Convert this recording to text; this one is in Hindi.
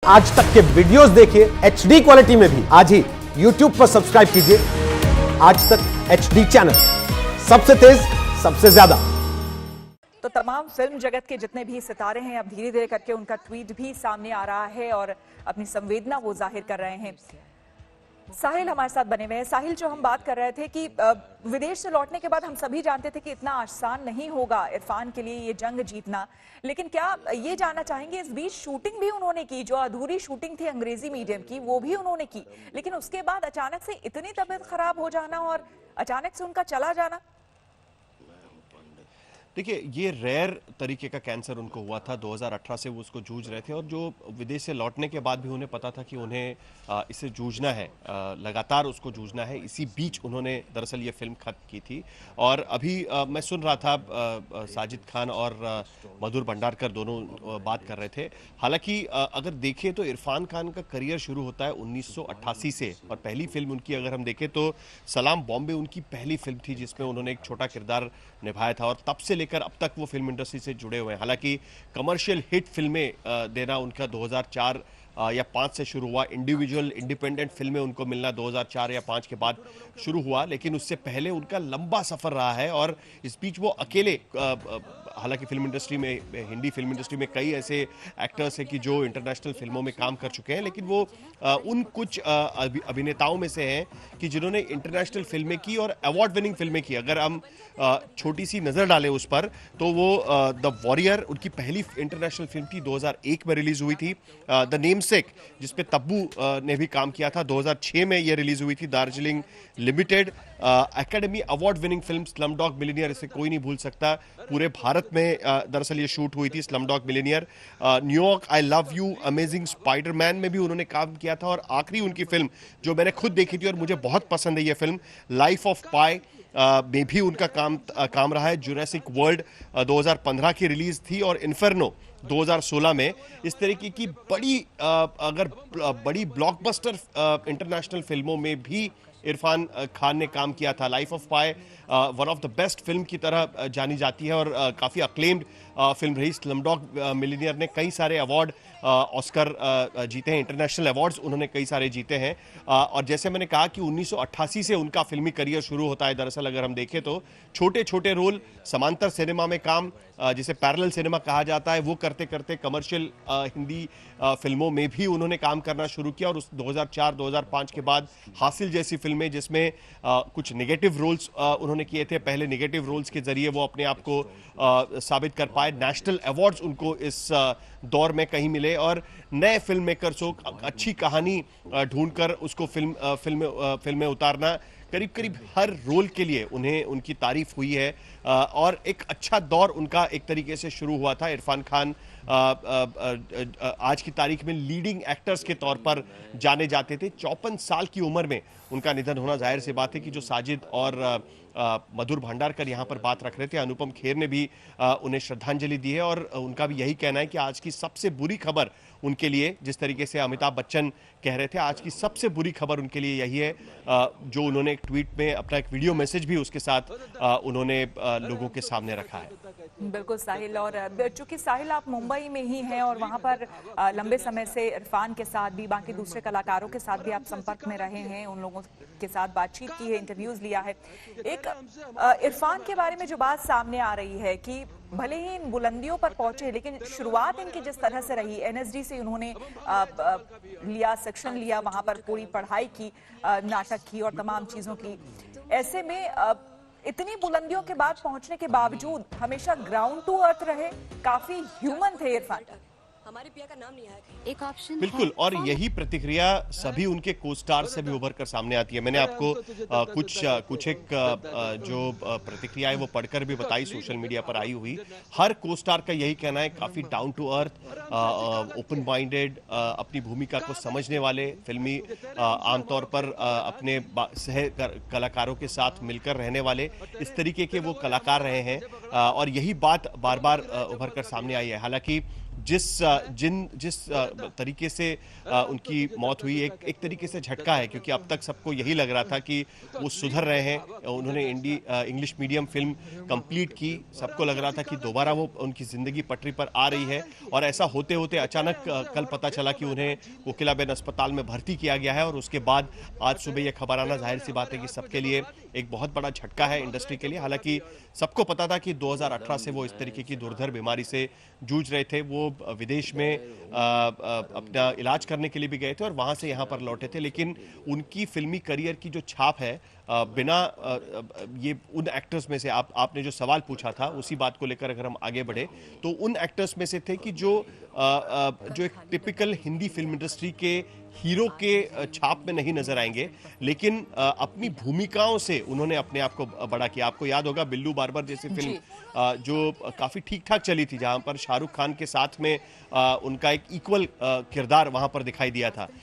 आज तक के वीडियोस देखिए HD क्वालिटी में भी। आज ही YouTube पर सब्सक्राइब कीजिए आज तक HD चैनल, सबसे तेज सबसे ज्यादा। तो तमाम फिल्म जगत के जितने भी सितारे हैं अब धीरे धीरे करके उनका ट्वीट भी सामने आ रहा है और अपनी संवेदना वो जाहिर कर रहे हैं। साहिल हमारे साथ बने हुए हैं। साहिल, जो हम बात कर रहे थे कि विदेश से लौटने के बाद हम सभी जानते थे कि इतना आसान नहीं होगा इरफान के लिए ये जंग जीतना, लेकिन क्या ये जानना चाहेंगे इस बीच शूटिंग भी उन्होंने की, जो अधूरी शूटिंग थी अंग्रेजी मीडियम की वो भी उन्होंने की, लेकिन उसके बाद अचानक से इतनी तबीयत खराब हो जाना और अचानक से उनका चला जाना। देखिए, ये रेयर तरीके का कैंसर उनको हुआ था। 2018 से वो उसको जूझ रहे थे और जो विदेश से लौटने के बाद भी उन्हें पता था कि उन्हें इससे जूझना है, लगातार उसको जूझना है। इसी बीच उन्होंने दरअसल ये फिल्म खत्म की थी। और अभी मैं सुन रहा था साजिद खान और मधुर भंडारकर दोनों बात कर रहे थे। हालांकि अगर देखें तो इरफान खान का करियर शुरू होता है 1988 से और पहली फिल्म उनकी अगर हम देखें तो सलाम बॉम्बे उनकी पहली फिल्म थी जिसमें उन्होंने एक छोटा किरदार निभाया था और तब से लेकर अब तक वो फिल्म इंडस्ट्री से जुड़े हुए हैं। हालांकि कमर्शियल हिट फिल्में देना उनका 2004 या 5 से शुरू हुआ। इंडिविजुअल इंडिपेंडेंट फिल्में उनको मिलना 2004 या 5 के बाद शुरू हुआ, लेकिन उससे पहले उनका लंबा सफर रहा है और इस बीच वो अकेले, हालांकि फिल्म इंडस्ट्री में, हिंदी फिल्म इंडस्ट्री में कई ऐसे एक्टर्स हैं कि जो इंटरनेशनल फिल्मों में काम कर चुके हैं, लेकिन वो उन कुछ अभिनेताओं में से हैं कि जिन्होंने इंटरनेशनल फिल्में की और अवार्ड विनिंग फिल्में की। अगर हम छोटी सी नजर डालें उस पर तो वो द वॉरियर उनकी पहली इंटरनेशनल फिल्म थी, 2001 में रिलीज हुई थी। द नेमसेक जिसपे तब्बू ने भी काम किया था, 2006 में ये रिलीज हुई थी। Darjeeling limited academy award winning film Slumdog millionaire, इसे कोई नहीं भूल सकता। पूरे भारत में दरअसल ये शूट हुई थी Slumdog millionaire. New York, I love you, amazing Spiderman में भी उन्होंने काम किया था। और आखिरी उनकी फिल्म जो मैंने खुद देखी थी और मुझे बहुत पसंद है ये फिल्म, लाइफ ऑफ पाई में भी उनका काम रहा है। जुरासिक वर्ल्ड 2015 की रिलीज थी और इन्फर्नो 2016 में। इस तरीके की बड़ी ब्लॉकबस्टर इंटरनेशनल फिल्मों में भी इरफान खान ने काम किया था। Life of pi one of the best film की तरह जानी जाती है और काफ़ी अक्लेम्ड फिल्म रही। स्लमडॉग मिलियनियर ने कई सारे अवार्ड, ऑस्कर जीते हैं, इंटरनेशनल अवार्ड्स उन्होंने कई सारे जीते हैं। और जैसे मैंने कहा कि 1988 से उनका फिल्मी करियर शुरू होता है। दरअसल अगर हम देखें तो छोटे छोटे रोल, समांतर सिनेमा में काम, जिसे पैरेलल सिनेमा कहा जाता है, वो करते करते कमर्शियल हिंदी फिल्मों में भी उन्होंने काम करना शुरू किया। और उस 2004-2005 के बाद हासिल जैसी फिल्में जिसमें कुछ नेगेटिव रोल्स उन्होंने किए थे, पहले नेगेटिव रोल्स के जरिए वो अपने आप को साबित कर पाए। नेशनल अवार्ड्स उनको इस दौर में कहीं मिले और नए फिल्म मेकर्स को अच्छी कहानी ढूंढकर उसको फिल्म में उतारना, करीब करीब हर रोल के लिए उन्हें उनकी तारीफ हुई है। और एक अच्छा दौर उनका एक तरीके से शुरू हुआ था। इरफान खान आज की तारीख में लीडिंग एक्टर्स के तौर पर जाने जाते थे। 54 साल की उम्र में उनका निधन होना, जाहिर सी बात है कि जो साजिद और मधुर भंडारकर यहाँ पर बात रख रहे थे, अनुपम खेर ने भी उन्हें श्रद्धांजलि दी है और उनका भी यही कहना है कि आज की सबसे बुरी खबर उनके लिए, जिस तरीके से अमिताभ बच्चन कह रहे थे, आज की सबसे बुरी खबर उनके लिए यही है, जो उन्होंने एक ट्वीट में अपना एक वीडियो मैसेज भी उसके साथ उन्होंने लोगों के सामने रखा है। बिल्कुल साहिल, और चूंकि साहिल आप मुंबई में ही हैं और वहां पर लंबे समय से इरफान के साथ भी, बाकी दूसरे कलाकारों के साथ भी आप संपर्क में रहे हैं, उन लोगों के साथ बातचीत की है, इंटरव्यूज लिया है। एक इरफान के बारे में जो बात सामने आ रही है कि भले ही इन बुलंदियों पर पहुंचे, लेकिन शुरुआत इनकी जिस तरह से रही, NSD से उन्होंने सेक्शन लिया, वहां पर पूरी पढ़ाई की, नाटक की और तमाम चीजों की। ऐसे में इतनी बुलंदियों के बाद पहुंचने के बावजूद हमेशा ग्राउंड टू अर्थ रहे, काफी ह्यूमन थे इरफान। हमारे पिया का नाम नहीं आया। एक ऑप्शन बिल्कुल, और यही प्रतिक्रिया सभी उनके को स्टार से भी उभर कर सामने आती है। मैंने आपको कुछ एक जो प्रतिक्रिया है वो पढ़कर भी बताई, सोशल मीडिया पर आई हुई। हर को स्टार का यही कहना है, काफी down to earth, open minded, अपनी भूमिका को समझने वाले, फिल्मी आमतौर पर अपने सह कलाकारों के साथ मिलकर रहने वाले, इस तरीके के वो कलाकार रहे हैं। और यही बात बार बार उभर कर सामने आई है। हालांकि जिस तरीके से उनकी मौत हुई एक तरीके से झटका है, क्योंकि अब तक सबको यही लग रहा था कि वो सुधर रहे हैं, उन्होंने इंग्लिश मीडियम फिल्म कंप्लीट की, सबको लग रहा था कि दोबारा वो उनकी जिंदगी पटरी पर आ रही है, और ऐसा होते होते अचानक कल पता चला कि उन्हें कोकिलाबेन अस्पताल में भर्ती किया गया है, और उसके बाद आज सुबह यह खबर आना जाहिर सी बात है कि सबके लिए एक बहुत बड़ा झटका है, इंडस्ट्री के लिए। हालांकि सबको पता था कि 2018 से वो इस तरीके की दुर्धर बीमारी से जूझ रहे थे, वो विदेश में अपना इलाज करने के लिए भी गए थे और वहां से यहाँ पर लौटे थे, लेकिन उनकी फिल्मी करियर की जो छाप है, बिना ये उन एक्टर्स में से आपने जो सवाल पूछा था उसी बात को लेकर अगर हम आगे बढ़े तो उन एक्टर्स में से थे कि जो एक टिपिकल हिंदी फिल्म इंडस्ट्री के हीरो के छाप में नहीं नजर आएंगे, लेकिन अपनी भूमिकाओं से उन्होंने अपने आप को बड़ा किया। आपको याद होगा बिल्लू बार्बर जैसी फिल्म जो काफी ठीक ठाक चली थी, जहां पर शाहरुख खान के साथ में उनका एक इक्वल किरदार वहां पर दिखाई दिया था।